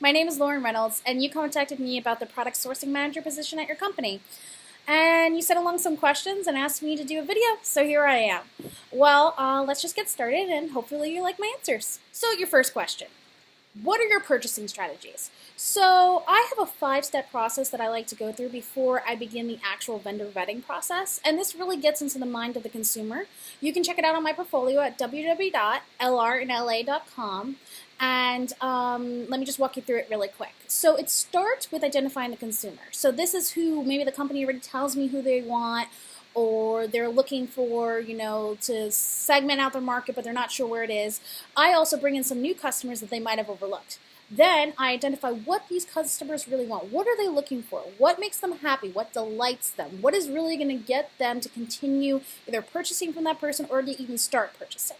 My name is Lauren Reynolds, and you contacted me about the product sourcing manager position at your company. And you sent along some questions and asked me to do a video, so here I am. Well, let's just get started, and hopefully you like my answers. So your first question. What are your purchasing strategies? So I have a 5-step process that I like to go through before I begin the actual vendor vetting process, and this really gets into the mind of the consumer. You can check it out on my portfolio at www.lrinla.com, and let me just walk you through it really quick. So it starts with identifying the consumer. So this is who maybe the company already tells me who they want, or they're looking for, to segment out their market, but they're not sure where it is. I also bring in some new customers that they might have overlooked. Then I identify what these customers really want. What are they looking for? What makes them happy? What delights them? What is really going to get them to continue either purchasing from that person or to even start purchasing?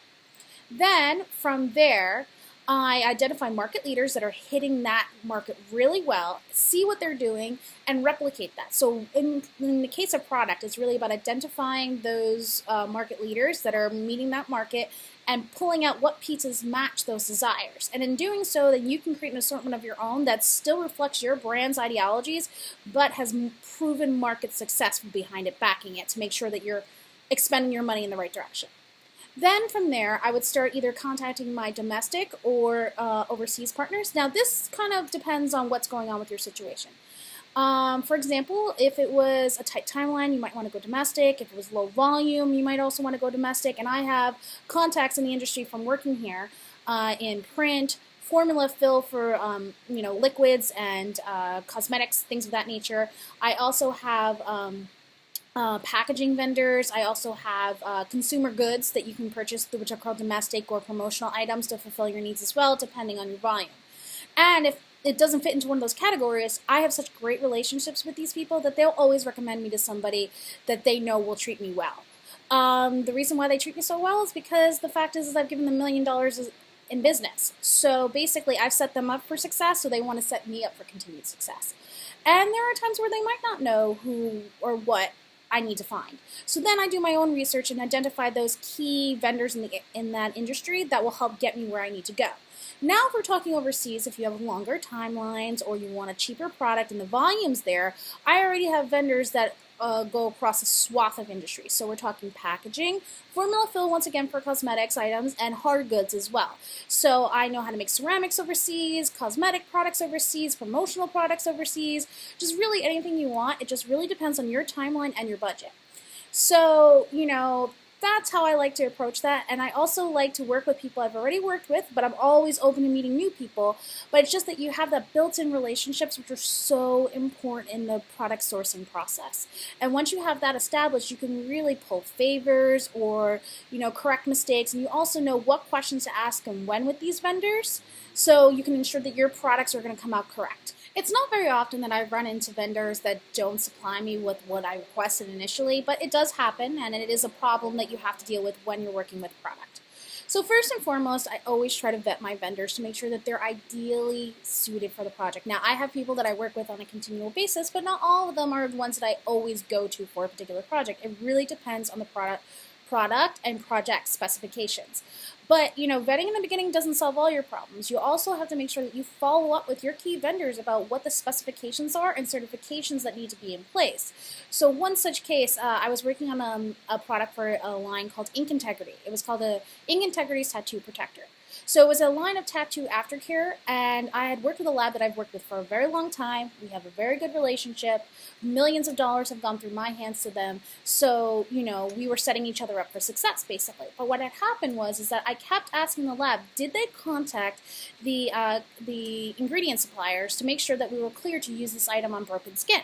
Then from there, I identify market leaders that are hitting that market really well, see what they're doing, and replicate that. So in the case of product, it's really about identifying those market leaders that are meeting that market and pulling out what pieces match those desires. And in doing so, then you can create an assortment of your own that still reflects your brand's ideologies, but has proven market success behind it, backing it, to make sure that you're expending your money in the right direction. Then from there, I would start either contacting my domestic or overseas partners. Now, this kind of depends on what's going on with your situation. For example, if it was a tight timeline, you might want to go domestic. If it was low volume, you might also want to go domestic. And I have contacts in the industry from working here in print, formula fill for liquids and cosmetics, things of that nature. I also have packaging vendors. I also have consumer goods that you can purchase, which are called domestic or promotional items, to fulfill your needs as well, depending on your volume. And if it doesn't fit into one of those categories, I have such great relationships with these people that they'll always recommend me to somebody that they know will treat me well. The reason why they treat me so well is because the fact is I've given them $1 million in business. So basically, I've set them up for success, so they want to set me up for continued success. And there are times where they might not know who or what I need to find. So then I do my own research and identify those key vendors in that industry that will help get me where I need to go. Now, if we're talking overseas, if you have longer timelines or you want a cheaper product and the volume's there, I already have vendors that go across a swath of industries. So we're talking packaging, formula fill once again for cosmetics items, and hard goods as well. So I know how to make ceramics overseas, cosmetic products overseas, promotional products overseas, just really anything you want. It just really depends on your timeline and your budget. So, that's how I like to approach that. And I also like to work with people I've already worked with, but I'm always open to meeting new people. But it's just that you have that built-in relationships, which are so important in the product sourcing process. And once you have that established, you can really pull favors or, correct mistakes. And you also know what questions to ask and when with these vendors, so you can ensure that your products are going to come out correct. It's not very often that I run into vendors that don't supply me with what I requested initially, but it does happen, and it is a problem that you have to deal with when you're working with product. So first and foremost, I always try to vet my vendors to make sure that they're ideally suited for the project. Now, I have people that I work with on a continual basis, but not all of them are the ones that I always go to for a particular project. It really depends on the product and project specifications. But, vetting in the beginning doesn't solve all your problems. You also have to make sure that you follow up with your key vendors about what the specifications are and certifications that need to be in place. So one such case, I was working on a product for a line called Ink Integrity. It was called the Ink Integrity Tattoo Protector. So it was a line of tattoo aftercare, and I had worked with a lab that I've worked with for a very long time. We have a very good relationship. Millions of dollars have gone through my hands to them. So, we were setting each other up for success, basically. But what had happened is that I kept asking the lab, did they contact the ingredient suppliers to make sure that we were clear to use this item on broken skin?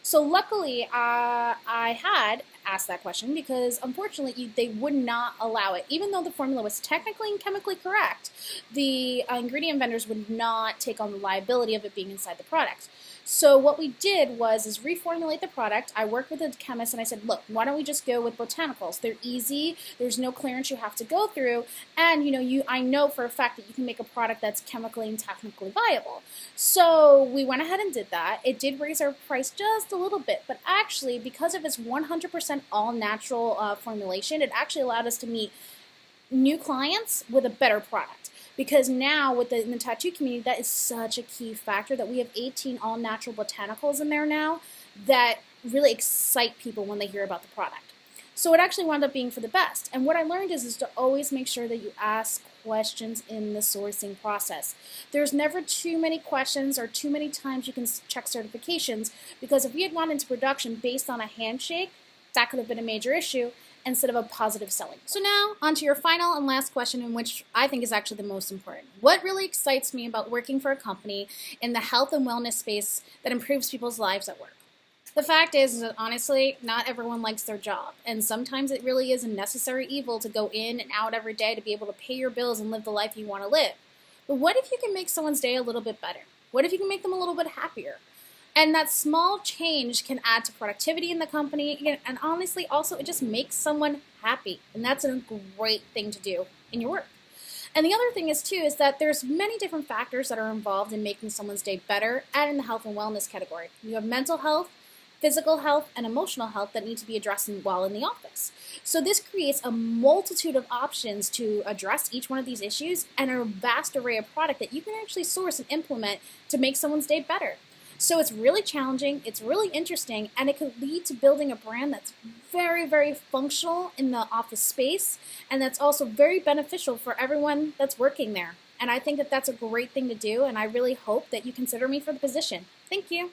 So luckily, I had asked that question because unfortunately they would not allow it. Even though the formula was technically and chemically correct, the ingredient vendors would not take on the liability of it being inside the product. So what we did is reformulate the product. I worked with a chemist and I said, look, why don't we just go with botanicals? They're easy, there's no clearance you have to go through, and I know for a fact that you can make a product that's chemically and technically viable. So we went ahead and did that. It did raise our price just a little bit, but actually because of its 100% all natural formulation, it actually allowed us to meet new clients with a better product. because now in the tattoo community, that is such a key factor that we have 18 all natural botanicals in there now that really excite people when they hear about the product. So it actually wound up being for the best. And what I learned is to always make sure that you ask questions in the sourcing process. There's never too many questions or too many times you can check certifications, because if we had gone into production based on a handshake, that could have been a major issue instead of a positive selling. So now, on to your final and last question, in which I think is actually the most important. What really excites me about working for a company in the health and wellness space that improves people's lives at work? The fact is that honestly, not everyone likes their job, and sometimes it really is a necessary evil to go in and out every day to be able to pay your bills and live the life you want to live. But what if you can make someone's day a little bit better? What if you can make them a little bit happier? And that small change can add to productivity in the company, and honestly, also it just makes someone happy, and that's a great thing to do in your work. And the other thing is too is that there's many different factors that are involved in making someone's day better and in the health and wellness category. You have mental health, physical health, and emotional health that need to be addressed while in the office. So this creates a multitude of options to address each one of these issues, and a vast array of product that you can actually source and implement to make someone's day better. So it's really challenging, it's really interesting, and it could lead to building a brand that's very, very functional in the office space, and that's also very beneficial for everyone that's working there. And I think that that's a great thing to do, and I really hope that you consider me for the position. Thank you.